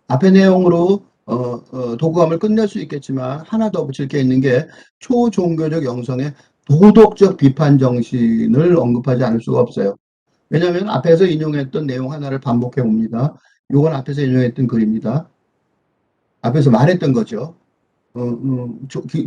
앞의 내용으로 독후감을 끝낼 수 있겠지만 하나 더 붙일 게 있는 게 초종교적 영성의 도덕적 비판 정신을 언급하지 않을 수가 없어요. 왜냐하면 앞에서 인용했던 내용 하나를 반복해 봅니다. 이건 앞에서 인용했던 글입니다. 앞에서 말했던 거죠.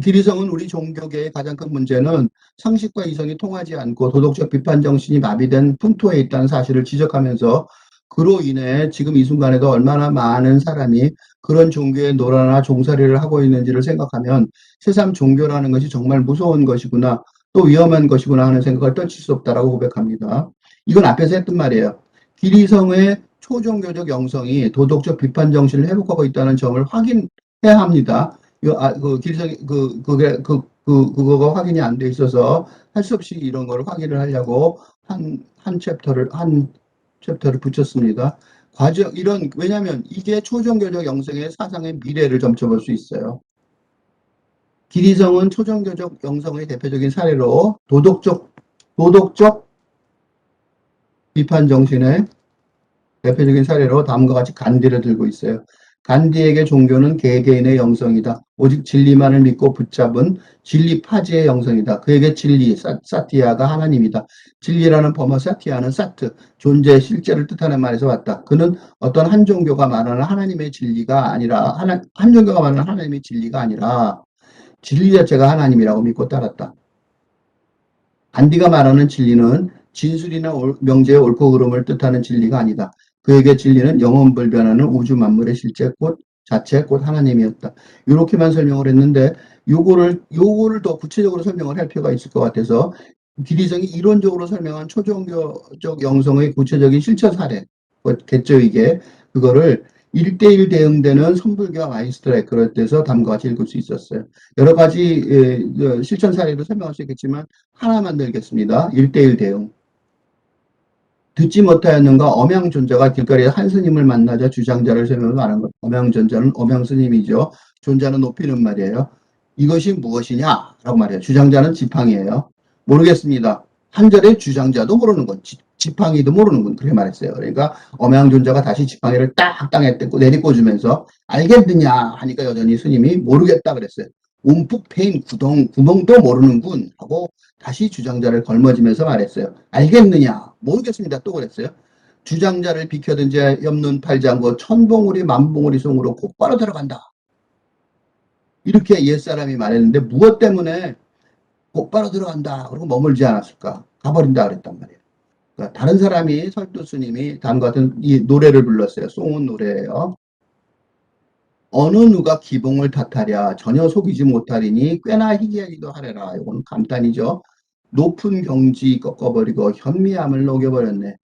기리성은 우리 종교계의 가장 큰 문제는 상식과 이성이 통하지 않고 도덕적 비판 정신이 마비된 풍토에 있다는 사실을 지적하면서 그로 인해 지금 이 순간에도 얼마나 많은 사람이 그런 종교의 노라나 종살이를 하고 있는지를 생각하면 새삼 종교라는 것이 정말 무서운 것이구나, 또 위험한 것이구나 하는 생각을 떨칠 수 없다라고 고백합니다. 이건 앞에서 했던 말이에요. 기리성의 초종교적 영성이 도덕적 비판 정신을 회복하고 있다는 점을 확인해야 합니다. 길성이, 그거가 확인이 안 돼 있어서 할 수 없이 이런 걸 확인을 하려고 한 챕터를 붙였습니다. 왜냐면 이게 초종교적 영성의 사상의 미래를 점쳐볼 수 있어요. 기리성은 초종교적 영성의 대표적인 사례로 도덕적 비판 정신의 대표적인 사례로 다음과 같이 간디를 들고 있어요. 간디에게 종교는 개개인의 영성이다. 오직 진리만을 믿고 붙잡은 진리 파지의 영성이다. 그에게 진리, 사티아가 하나님이다. 진리라는 범어 사티아는 사트, 존재의 실제를 뜻하는 말에서 왔다. 그는 어떤 한 종교가 말하는 하나님의 진리가 아니라, 한 종교가 말하는 하나님의 진리가 아니라 진리 자체가 하나님이라고 믿고 따랐다. 간디가 말하는 진리는 진술이나 명제의 옳고 그름을 뜻하는 진리가 아니다. 그에게 진리는 영원불변하는 우주 만물의 실제 자체 곧 하나님이었다. 이렇게만 설명을 했는데 요거를 더 구체적으로 설명을 할 필요가 있을 것 같아서 기리성이 이론적으로 설명한 초종교적 영성의 구체적인 실천 사례 겠죠 이게. 그거를 1대1 대응되는 선불교와 마이스터라이 그럴 때서 다음과 같이 읽을 수 있었어요. 여러 가지 실천 사례도 설명할 수 있겠지만 하나만 들겠습니다. 1대1 대응. 듣지 못하였는가 엄양존자가 길거리에 한 스님을 만나자 주장자를 세우면서 말한 것. 엄양존자는 엄양스님이죠. 존자는 높이는 말이에요. 이것이 무엇이냐? 라고 말해요. 주장자는 지팡이에요. 모르겠습니다. 한 절에 주장자도 모르는 건, 지팡이도 모르는 건 그렇게 말했어요. 그러니까 엄양존자가 다시 지팡이를 딱 땅에 내리꽂으면서 알겠느냐 하니까 여전히 스님이 모르겠다 그랬어요. 움푹 패인 구멍도 모르는군 하고 다시 주장자를 걸머지면서 말했어요. 알겠느냐? 모르겠습니다. 또 그랬어요. 주장자를 비켜든 자 옆눈 팔지 않고 천봉우리 만봉우리 송으로 곧바로 들어간다. 이렇게 옛사람이 말했는데 무엇 때문에 곧바로 들어간다. 그러고 머물지 않았을까? 가버린다 그랬단 말이에요. 그러니까 다른 사람이 설도 스님이 다음과 같은 이 노래를 불렀어요. 송은 노래예요. 어느 누가 기봉을 탓하랴 전혀 속이지 못하리니 꽤나 희귀하기도 하려라. 이건 감탄이죠. 높은 경지 꺾어버리고 현미함을 녹여버렸네.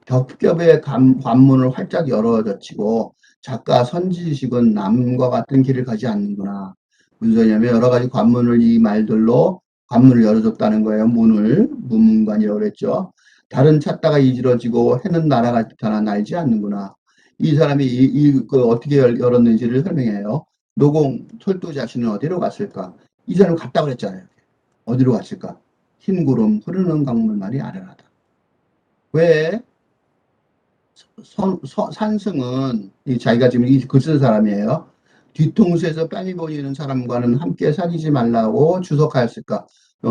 겹겹의 관문을 활짝 열어젖히고 작가 선지식은 남과 같은 길을 가지 않는구나. 무슨 소리냐면 여러 가지 관문을 이 말들로 관문을 열어줬다는 거예요. 문문관이라고 그랬죠. 다른 찾다가 이지러지고 해는 날아갈 듯하나 날지 않는구나. 이 사람이 어떻게 열었는지를 설명해요. 노공 철도 자신은 어디로 갔을까? 이 사람 갔다 그랬잖아요. 어디로 갔을까? 흰 구름 흐르는 강물만이 아련하다. 왜 산승은 자기가 지금 이 글 쓴 사람이에요. 뒤통수에서 뺨이 보이는 사람과는 함께 사귀지 말라고 주석하였을까?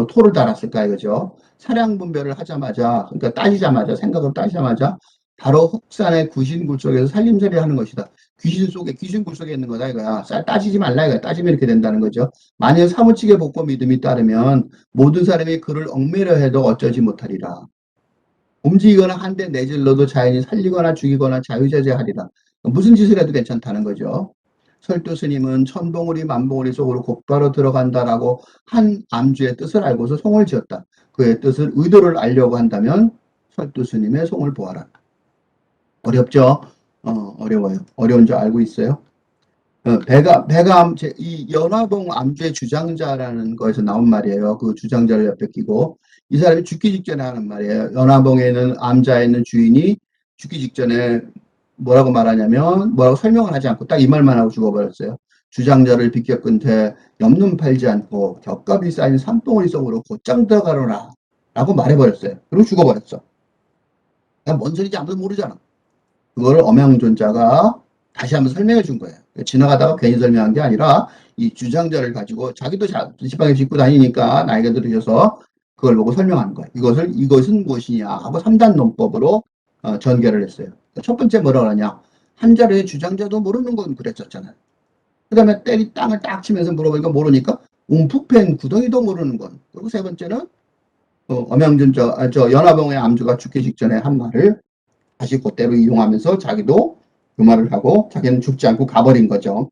토를 달았을까 이거죠. 사량 분별을 하자마자, 그러니까 생각을 따지자마자 바로 흑산의 구신굴 속에서 살림살이 하는 것이다. 귀신굴 속에 있는 거다 이거야. 따지지 말라 이거야. 따지면 이렇게 된다는 거죠. 만약 사무치게 복고 믿음이 따르면 모든 사람이 그를 얽매려 해도 어쩌지 못하리라. 움직이거나 한 대 내질러도 자연히 살리거나 죽이거나 자유자재하리라. 무슨 짓을 해도 괜찮다는 거죠. 설도 스님은 천봉우리 만봉우리 속으로 곧바로 들어간다라고 한 암주의 뜻을 알고서 송을 지었다. 그의 뜻을 의도를 알려고 한다면 설도 스님의 송을 보아라. 어렵죠? 어려워요. 어려운 줄 알고 있어요. 이 연화봉 암주의 주장자라는 거에서 나온 말이에요. 그 주장자를 옆에 끼고 이 사람이 죽기 직전에 하는 말이에요. 연화봉에는 암자에 있는 주인이 죽기 직전에 뭐라고 설명을 하지 않고 딱 이 말만 하고 죽어버렸어요. 주장자를 비껴 끈태 옆눈 팔지 않고 겹겹이 쌓인 산봉우리 속으로 곧장 들어가노라 라고 말해버렸어요. 그리고 죽어버렸어. 뭔 소리인지 아무도 모르잖아. 그걸 엄양존자가 다시 한번 설명해 준 거예요. 지나가다가 괜히 설명한 게 아니라 이 주장자를 가지고 자기도 지팡이 짚고 다니니까 나이가 들으셔서 그걸 보고 설명하는 거예요. 이것은 무엇이냐 하고 3단 논법으로 전개를 했어요. 첫 번째 뭐라 그러냐. 한 자리의 주장자도 모르는 건 그랬었잖아요. 그 다음에 땅을 딱 치면서 물어보니까 모르니까 움푹 팬 구덩이도 모르는 건. 그리고 세 번째는 연화봉의 암주가 죽기 직전에 한 말을 다시 그대로 이용하면서 자기도 그 말을 하고 자기는 죽지 않고 가버린 거죠.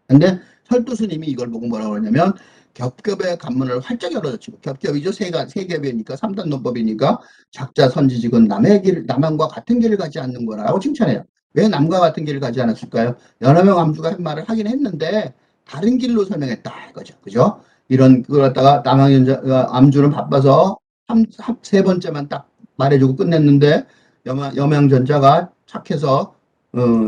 근데 설도스님이 이걸 보고 뭐라고 그러냐면 겹겹의 관문을 활짝 열어젖히고 겹겹이죠. 세 겹이니까 3단 논법이니까 작자 선지직은 남과 같은 길을 가지 않는 거라고 칭찬해요. 왜 남과 같은 길을 가지 않았을까요? 여러 명 암주가 한 말을 하긴 했는데 다른 길로 설명했다 이거죠. 그죠? 이런 그걸 갖다가 암주는 바빠서 세 번째만 딱 말해주고 끝냈는데 여명전자가 착해서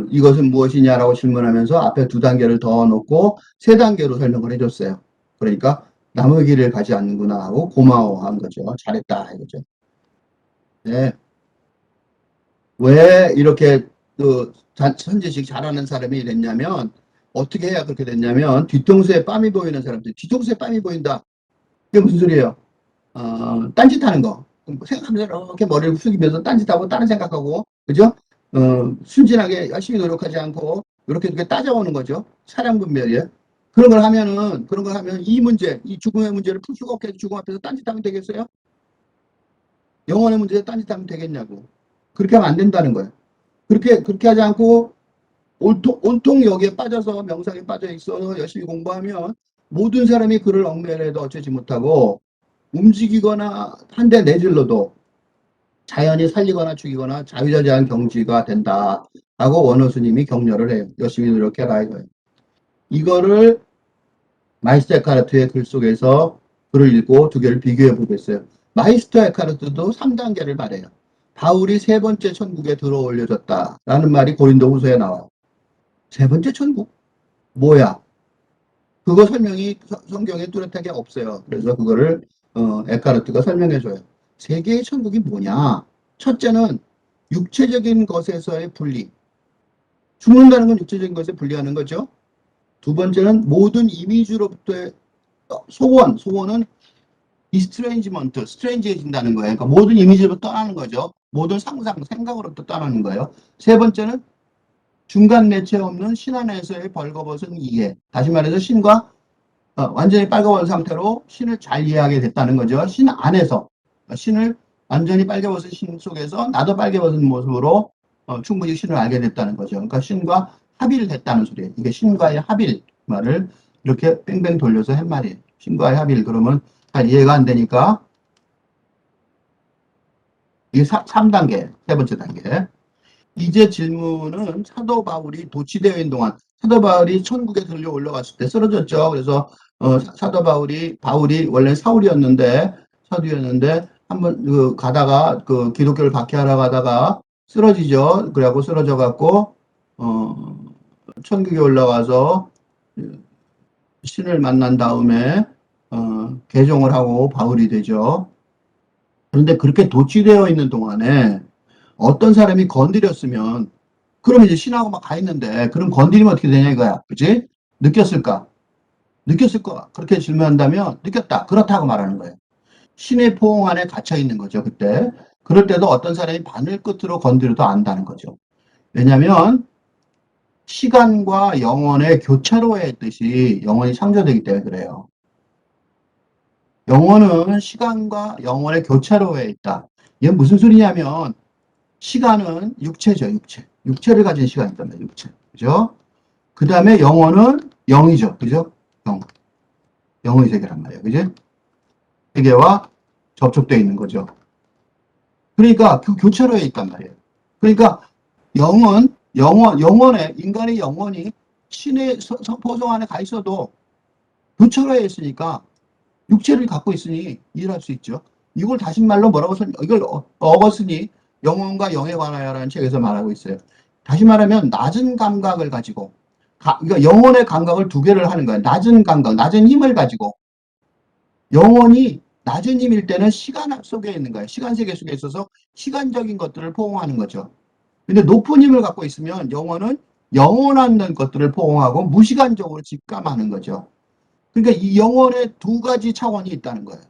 이것은 무엇이냐라고 질문하면서 앞에 2단계를 더 놓고 3단계로 설명을 해줬어요. 그러니까 남의 길을 가지 않는구나 하고 고마워한 거죠. 잘했다 이거죠. 네. 왜 이렇게 선지식 잘하는 사람이 됐냐면 어떻게 해야 그렇게 됐냐면 뒤통수에 뺨이 보이는 사람들 뒤통수에 뺨이 보인다. 이게 무슨 소리예요? 딴짓하는 거. 생각하면서 이렇게 머리를 숙이면서 딴짓하고 다른 생각하고 그죠? 순진하게 열심히 노력하지 않고 이렇게 따져오는 거죠. 사량 분별이에요. 그런 걸 하면 이 죽음의 문제를 풀 수가 없게 죽음 앞에서 딴짓하면 되겠어요? 영혼의 문제에 딴짓하면 되겠냐고. 그렇게 하면 안 된다는 거예요. 그렇게 하지 않고 온통 여기에 빠져서 명상에 빠져 있어 열심히 공부하면 모든 사람이 그를 얽매여도 어쩌지 못하고 움직이거나 한 대 내질러도 자연이 살리거나 죽이거나 자유자재한 경지가 된다. 라고 원어스님이 격려를 해요. 열심히 노력해라 이거예요. 이거를 마이스터 에카르트의 글 속에서 글을 읽고 두 개를 비교해 보겠어요. 마이스터 에카르트도 3단계를 말해요. 바울이 세 번째 천국에 들어 올려졌다라는 말이 고린도 후서에 나와요. 세 번째 천국? 뭐야? 그거 설명이 성경에 뚜렷하게 없어요. 그래서 그거를 에카르트가 설명해줘요. 세계의 천국이 뭐냐? 첫째는 육체적인 것에서의 분리. 죽는다는 건 육체적인 것에 분리하는 거죠. 두 번째는 모든 이미지로부터의 소원은 디스트레인지먼트, 스트레인지해진다는 거예요. 그러니까 모든 이미지로부터 떠나는 거죠. 모든 생각으로부터 떠나는 거예요. 세 번째는 중간 매체 없는 신 안에서의 벌거벗은 이해. 다시 말해서 신과 완전히 빨개벗은 상태로 신을 잘 이해하게 됐다는 거죠. 신 안에서 신을 완전히 빨개벗은 신 속에서 나도 빨개벗은 모습으로 충분히 신을 알게 됐다는 거죠. 그러니까 신과 합일됐다는 소리예요. 이게 신과의 합일 말을 이렇게 뺑뺑 돌려서 한 말이에요. 신과의 합일 그러면 잘 이해가 안 되니까 이게 3단계, 세 번째 단계. 이제 질문은 사도 바울이 도취되어 있는 동안 사도 바울이 천국에 들려 올라갔을 때 쓰러졌죠. 그래서 사도 바울이 원래 사울이었는데 사도였는데 한번 가다가 기독교를 박해하러 가다가 쓰러지죠. 그래갖고 쓰러져 갖고 천국에 올라와서 신을 만난 다음에 개종을 하고 바울이 되죠. 그런데 그렇게 도취되어 있는 동안에 어떤 사람이 건드렸으면 그럼 이제 신하고 막 가 있는데 그럼 건드리면 어떻게 되냐 이거야. 그치? 느꼈을까? 느꼈을 거 그렇게 질문한다면 느꼈다. 그렇다고 말하는 거예요. 신의 포옹 안에 갇혀 있는 거죠. 그때. 그럴 때도 어떤 사람이 바늘 끝으로 건드려도 안다는 거죠. 왜냐하면 시간과 영혼의 교차로에 있듯이 영혼이 창조되기 때문에 그래요. 영혼은 시간과 영혼의 교차로에 있다. 이게 무슨 소리냐면 시간은 육체죠, 육체. 육체를 가진 시간이 있단 말이에요, 육체. 그죠? 그 다음에 영혼은 영이죠. 그죠? 영. 영의 세계란 말이에요. 그죠? 세계와 접촉되어 있는 거죠. 그러니까 그 교차로에 있단 말이에요. 그러니까 인간의 영혼이 신의 포성 안에 가 있어도 교차로에 있으니까 육체를 갖고 있으니 이해할 수 있죠. 이걸 다시 말로 뭐라고 이걸 어거스니 영혼과 영에 관하여라는 책에서 말하고 있어요. 다시 말하면 낮은 감각을 가지고 그러니까 영혼의 감각을 두 개를 하는 거예요. 낮은 감각, 낮은 힘을 가지고 영혼이 낮은 힘일 때는 시간 속에 있는 거예요. 시간 세계 속에 있어서 시간적인 것들을 포옹하는 거죠. 근데 높은 힘을 갖고 있으면 영혼은 영원한 것들을 포옹하고 무시간적으로 직감하는 거죠. 그러니까 이 영혼의 두 가지 차원이 있다는 거예요.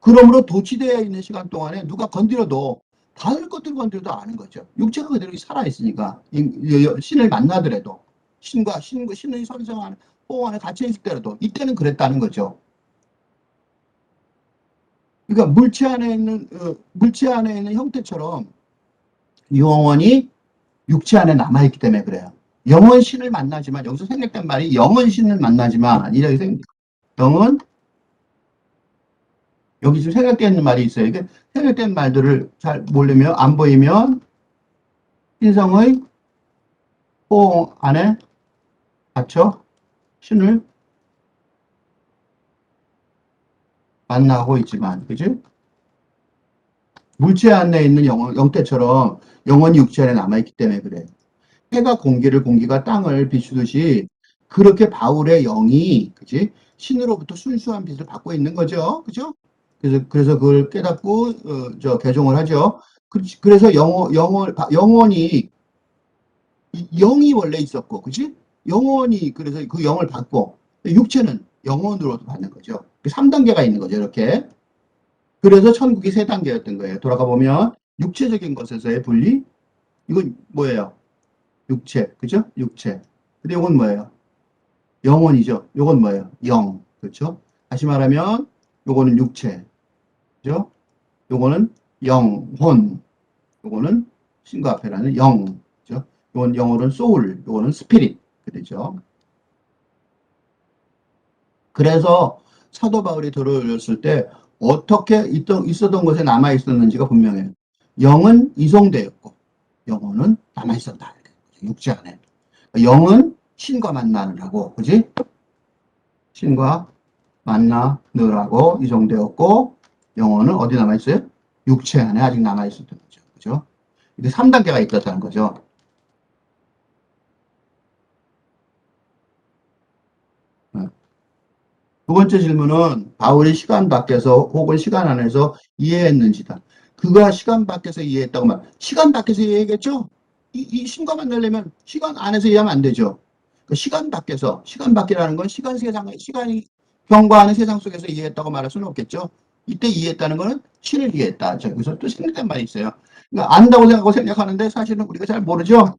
그러므로 도취되어 있는 시간 동안에 누가 건드려도 다른 것들 건드려도 아는 거죠. 육체가 그대로 살아있으니까 신을 만나더라도 신의 선성한 호흡 안에 갇혀 있을 때라도 이때는 그랬다는 거죠. 그러니까 물체 안에 있는 형태처럼 영혼이 육체 안에 남아있기 때문에 그래요. 영은 신을 만나지만 여기서 생략된 말이 영은 신을 만나지만 이렇게 영은 여기 지금 생략된 말이 있어요. 이게 생략된 말들을 잘 모르면 안 보이면 신성의 호흡 안에 갇혀 신을 만나고 있지만, 그지? 물체 안에 있는 영태처럼 영혼이 육체 안에 남아있기 때문에 그래. 해가 공기가 땅을 비추듯이 그렇게 바울의 영이, 그지? 신으로부터 순수한 빛을 받고 있는 거죠. 그죠? 그래서 그걸 깨닫고, 개종을 하죠. 그래서 영혼이, 영이 원래 있었고, 그지? 영혼이, 그래서 그 영을 받고, 육체는 영혼으로 받는 거죠. 3단계가 있는 거죠, 이렇게. 그래서 천국이 3단계였던 거예요. 돌아가 보면, 육체적인 것에서의 분리, 이건 뭐예요? 육체, 그죠? 육체. 근데 이건 뭐예요? 영혼이죠. 이건 뭐예요? 영, 그렇죠? 다시 말하면, 요거는 육체, 그죠? 요거는 영혼, 요거는 신과 앞에라는 영, 그죠? 요건 영어로는 소울, 요거는 스피릿, 그렇죠? 그래서 사도 바울이 들어올렸을 때 어떻게 있었던 것에 남아 있었는지가 분명해요. 영은 이송되었고 영혼은 남아 있었다. 육체 안에. 영은 신과 만나느라고, 그지? 신과 만나느라고 이송되었고 영혼은 어디 남아 있어요? 육체 안에 아직 남아 있었던 거죠. 그죠? 이게 3단계가 있었다는 거죠. 두 번째 질문은 바울이 시간 밖에서 혹은 시간 안에서 이해했는지다. 그가 시간 밖에서 이해했다고 말. 시간 밖에서 이해했겠죠? 이 신과 만나려면 시간 안에서 이해하면 안 되죠. 그 시간 밖에서, 시간 밖이라는 건 시간이 경과하는 세상 속에서 이해했다고 말할 수는 없겠죠. 이때 이해했다는 거는 신을 이해했다. 여기서 또 생략된 말이 있어요. 그러니까 안다고 생각하고 생략하는데 사실은 우리가 잘 모르죠.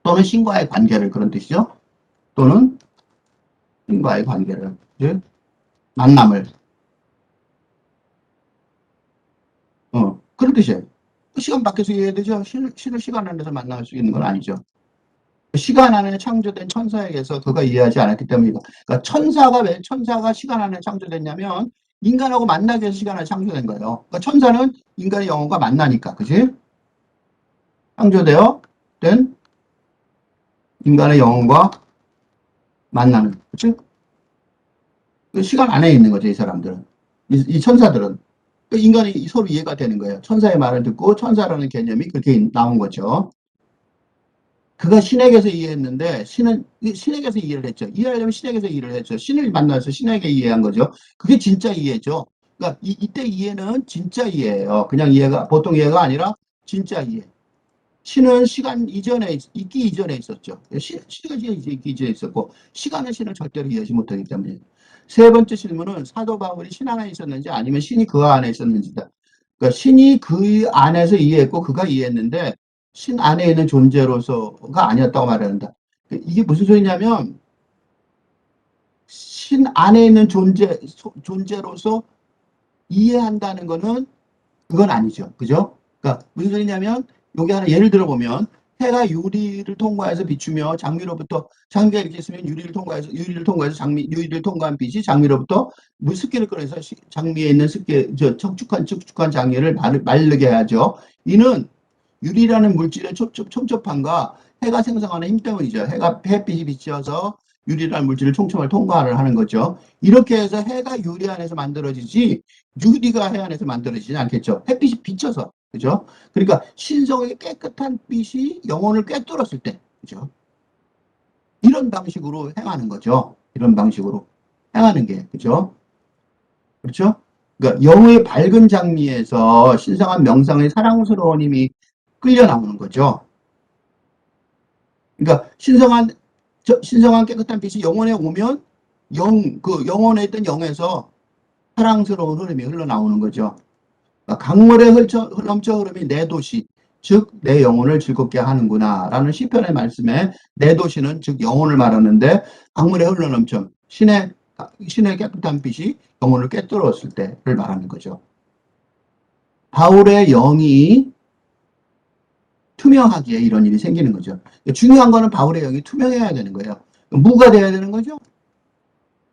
또는 신과의 관계를 그런 뜻이죠. 또는 신과의 관계를, 만남을. 그런 뜻이에요. 시간 밖에서 이해해야 되죠. 신을 시간 안에서 만날 수 있는 건 아니죠. 시간 안에 창조된 천사에게서 그가 이해하지 않았기 때문이다. 그러니까 천사가 왜 천사가 시간 안에 창조됐냐면 인간하고 만나기 위해서 시간 안에 창조된 거예요. 그러니까 천사는 인간의 영혼과 만나니까, 그지? 창조되어 된 인간의 영혼과 만나는, 그치? 그 시간 안에 있는 거죠, 이 사람들은. 이 천사들은. 그 인간이 서로 이해가 되는 거예요. 천사의 말을 듣고 천사라는 개념이 그렇게 나온 거죠. 그가 신에게서 이해했는데 신은 신에게서 이해를 했죠. 이해하려면 신에게서 이해를 했죠. 신을 만나서 신에게 이해한 거죠. 그게 진짜 이해죠. 그러니까 이때 이해는 진짜 이해예요. 그냥 이해가 보통 이해가 아니라 진짜 이해. 신은 시간 이전에 있기 이전에 있었죠. 시가 있기 이전에 있었고 시간은 신을 절대로 이해하지 못하기 때문에. 세 번째 질문은 사도 바울이 신 안에 있었는지 아니면 신이 그 안에 있었는지다. 그러니까 신이 그 안에서 이해했고 그가 이해했는데 신 안에 있는 존재로서가 아니었다고 말한다. 이게 무슨 소리냐면 신 안에 있는 존재로서 이해한다는 거는 그건 아니죠. 그죠? 그러니까 무슨 소리냐면 여기 하나 예를 들어 보면 해가 유리를 통과해서 비추며 장미가 이렇게 있으면 유리를 통과한 빛이 장미로부터 습기를 끌어서 장미에 있는 촉촉한 장미를 마르게 하죠. 이는 유리라는 물질의 촉촉함과 해가 생성하는 힘 때문이죠. 햇빛이 비쳐서 유리라는 물질을 총총을 통과를 하는 거죠. 이렇게 해서 해가 유리 안에서 만들어지지 유리가 해 안에서 만들어지지 않겠죠. 햇빛이 비쳐서. 그죠? 그러니까 신성의 깨끗한 빛이 영혼을 꿰뚫었을 때, 그죠? 이런 방식으로 행하는 거죠. 이런 방식으로 행하는 게, 그죠? 그렇죠? 그러니까 영의 밝은 장미에서 신성한 명상의 사랑스러운 힘이 끌려 나오는 거죠. 그러니까 신성한 깨끗한 빛이 영혼에 오면 그 영혼에 있던 영에서 사랑스러운 흐름이 흘러나오는 거죠. 그러니까 강물에 넘쳐 흐름이 내 도시, 즉 내 영혼을 즐겁게 하는구나 라는 시편의 말씀에 내 도시는 즉 영혼을 말하는데 강물에 흘러넘쳐 신의 깨끗한 빛이 영혼을 꿰뚫었을 때를 말하는 거죠. 바울의 영이 투명하기에 이런 일이 생기는 거죠. 중요한 거는 바울의 영이 투명해야 되는 거예요. 뭐가 돼야 되는 거죠?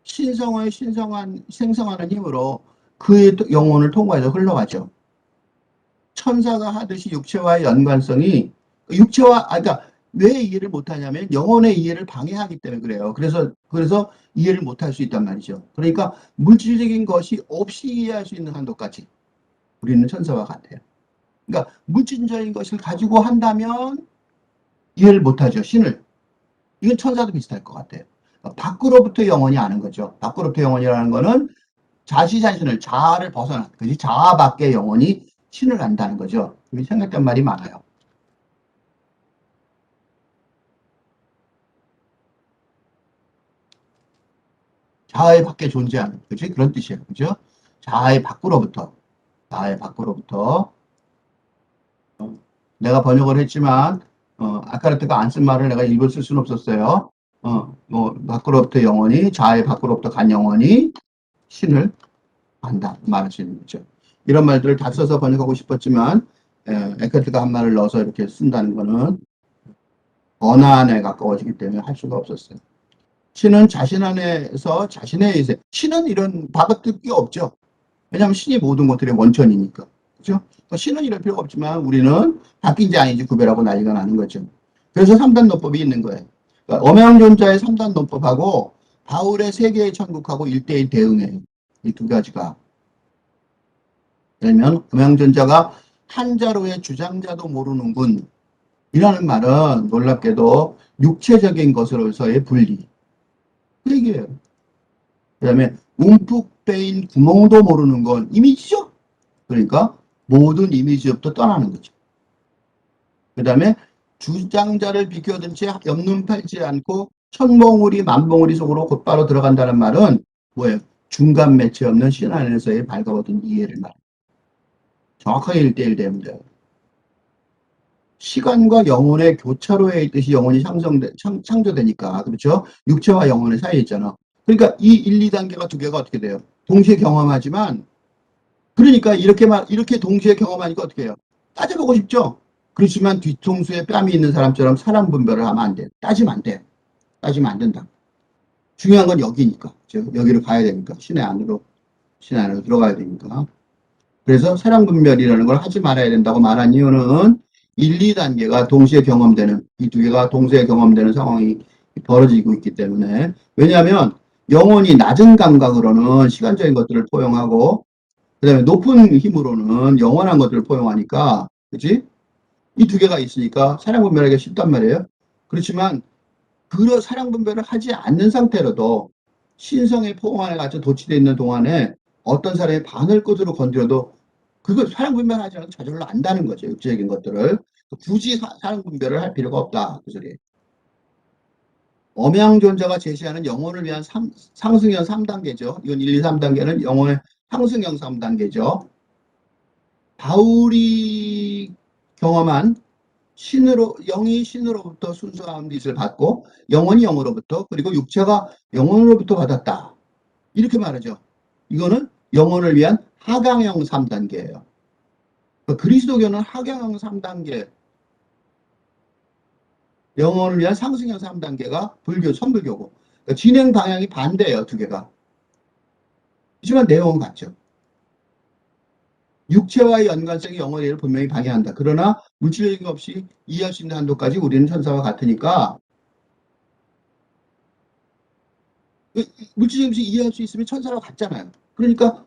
신성의 생성하는 힘으로 그의 영혼을 통과해서 흘러가죠. 천사가 하듯이 육체와의 연관성이 그러니까 왜 이해를 못하냐면 영혼의 이해를 방해하기 때문에 그래요. 그래서 이해를 못할 수 있단 말이죠. 그러니까 물질적인 것이 없이 이해할 수 있는 한도까지 우리는 천사와 같아요. 그러니까 물질적인 것을 가지고 한다면 이해를 못하죠. 신을. 이건 천사도 비슷할 것 같아요. 그러니까 밖으로부터 영혼이 아는 거죠. 밖으로부터 영혼이라는 거는 자신을 자아를 벗어난 그지 자아 밖의 영혼이 신을 안다는 거죠. 생각된 말이 많아요. 자아의 밖에 존재하는 그지 그런 뜻이에요. 그죠? 자아의 밖으로부터 내가 번역을 했지만 아까르트가 안 쓴 말을 내가 일부 쓸 수는 없었어요. 뭐 밖으로부터 영혼이 자아의 밖으로부터 간 영혼이 신을 안다 말할 수 있는 거죠. 이런 말들을 다 써서 번역하고 싶었지만 에카르트가 한 말을 넣어서 이렇게 쓴다는 거는 언어안에 가까워지기 때문에 할 수가 없었어요. 신은 자신 안에서 자신의 의세. 신은 이런 바깥 게 없죠. 왜냐하면 신이 모든 것들의 원천이니까. 그죠? 신은 이럴 필요가 없지만 우리는 바뀐지 아닌지 구별하고 난리가 나는 거죠. 그래서 3단 논법이 있는 거예요. 그러니까 엄양존자의 3단 논법하고 바울의 세계의 천국하고 1대1 대응해요. 이 두 가지가. 그러면 엄양존자가 한자로의 주장자도 모르는군. 이라는 말은 놀랍게도 육체적인 것으로서의 분리. 그 얘기예요. 그 다음에 움푹 빼인 구멍도 모르는 건 이미지죠. 그러니까 모든 이미지부터 떠나는 거죠. 그 다음에 주장자를 비켜둔 채 옆눈 팔지 않고 천봉우리 만봉우리 속으로 곧바로 들어간다는 말은 뭐예요? 중간 매체 없는 신 안에서의 발가벗은 이해를 말해요. 정확하게 1대1 되면 돼요. 시간과 영혼의 교차로에 있듯이 영혼이 창조되니까 그렇죠? 육체와 영혼의 사이에 있잖아. 그러니까 이 1, 2단계가 두 개가 어떻게 돼요? 동시에 경험하지만 그러니까 이렇게 동시에 경험하니까 어떻게 해요? 따져보고 싶죠? 그렇지만 뒤통수에 뺨이 있는 사람처럼 사람 분별을 하면 안 돼. 따지면 안 돼. 따지면 안 된다. 중요한 건 여기니까. 여기로 가야 되니까. 신의 안으로 들어가야 되니까. 그래서 사람 분별이라는 걸 하지 말아야 된다고 말한 이유는 1, 2단계가 동시에 경험되는 이 두 개가 동시에 경험되는 상황이 벌어지고 있기 때문에 왜냐하면 영혼이 낮은 감각으로는 시간적인 것들을 포용하고 그 다음에 높은 힘으로는 영원한 것들을 포용하니까 그치? 이 두 개가 있으니까 사랑 분별하기가 쉽단 말이에요. 그렇지만 그 사랑 분별을 하지 않는 상태로도 신성의 포옹 안에 갇혀 도취되어 있는 동안에 어떤 사람이 바늘꽃으로 건드려도 그걸 사랑 분별하지 않아도 저절로 안다는 거죠. 육체적인 것들을. 굳이 사랑 분별을 할 필요가 없다. 그 소리예요. 엄양존자가 제시하는 영혼을 위한 상승형 3단계죠. 이건 1, 2, 3단계는 영혼의 상승형 3단계죠. 바울이 경험한 영이 신으로부터 순수한 빛을 받고 영혼이 영으로부터 그리고 육체가 영혼으로부터 받았다. 이렇게 말하죠. 이거는 영혼을 위한 하강형 3단계예요. 그리스도교는 하강형 3단계, 영혼을 위한 상승형 3단계가 천불교고 진행 방향이 반대예요. 두 개가. 하지만 내용은 같죠. 육체와의 연관성이 영혼의 일을 분명히 방해한다. 그러나 물질적인 것 없이 이해할 수 있는 한도까지 우리는 천사와 같으니까 물질적인 것이 이해할 수 있으면 천사와 같잖아요. 그러니까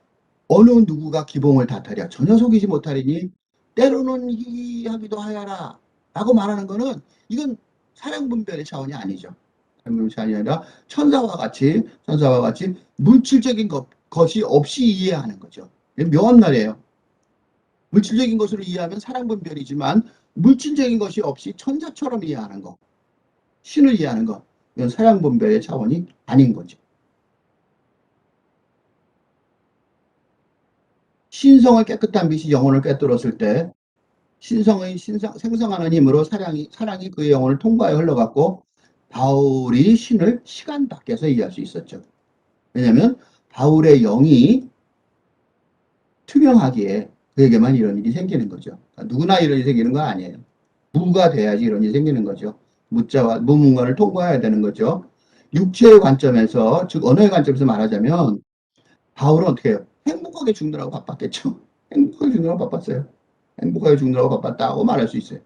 어느 누구가 기봉을 다타랴 전혀 속이지 못하리니 때로는 희귀하기도 하여라 라고 말하는 거는 이건 사랑 분별의 차원이 아니죠. 사랑 분별의 차원이 아니라 천사와 같이 물질적인 것이 없이 이해하는 거죠. 묘한 말이에요. 물질적인 것으로 이해하면 사랑 분별이지만 물질적인 것이 없이 천자처럼 이해하는 거, 신을 이해하는 거, 이건 사량분별의 차원이 아닌 거죠. 신성의 깨끗한 빛이 영혼을 꿰뚫었을 때 생성하는 힘으로 사랑이 그의 영혼을 통과해 흘러갔고 바울이 신을 시간 밖에서 이해할 수 있었죠. 왜냐하면 바울의 영이 투명하기에 그에게만 이런 일이 생기는 거죠. 그러니까 누구나 이런 일이 생기는 건 아니에요. 무가 돼야지 이런 일이 생기는 거죠. 무자와 무문관을 통과해야 되는 거죠. 육체의 관점에서, 즉 언어의 관점에서 말하자면 바울은 어떻게 해요? 행복하게 죽느라고 바빴겠죠. 행복하게 죽느라고 바빴어요. 행복하게 죽느라고 바빴다고 말할 수 있어요.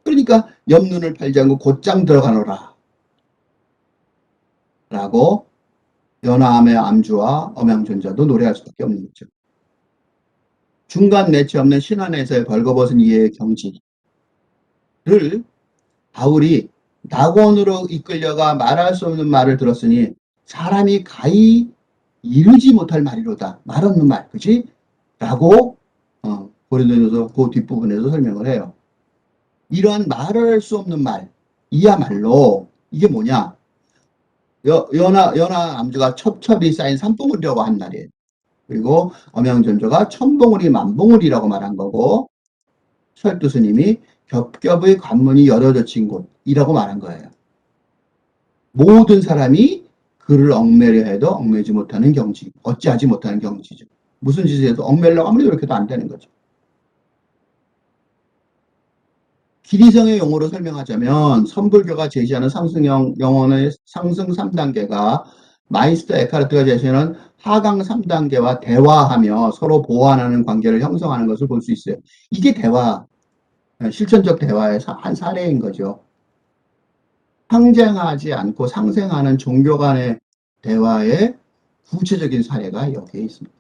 그러니까 옆눈을 팔지 않고 곧장 들어가노라 라고 연암의 암주와 엄양존자도 노래할 수밖에 없는 거죠. 중간 매치 없는 신 안에서의 벌거벗은 이해의 경지를 바울이 낙원으로 이끌려가 말할 수 없는 말을 들었으니 사람이 가히 이르지 못할 말이로다. 말 없는 말, 그치? 라고 고린도전서 그 뒷부분에서 설명을 해요. 이러한 말할 수 없는 말, 이야말로 이게 뭐냐? 연하 암주가 첩첩이 쌓인 산봉우리라고 한 말이에요. 그리고 엄양전조가 천봉우리 만봉우리라고 말한 거고 설두 스님이 겹겹의 관문이 열어젖힌 곳이라고 말한 거예요. 모든 사람이 그를 얽매려 해도 얽매지 못하는 경지, 어찌하지 못하는 경지죠. 무슨 짓을 해도 얽매려고 아무리 노력해도 안 되는 거죠. 기리성의 용어로 설명하자면 선불교가 제시하는 상승형 영혼의 상승 3단계가 마이스터 에카르트가 제시하는 하강 3단계와 대화하며 서로 보완하는 관계를 형성하는 것을 볼 수 있어요. 이게 대화, 실천적 대화의 한 사례인 거죠. 상쟁하지 않고 상생하는 종교 간의 대화의 구체적인 사례가 여기에 있습니다.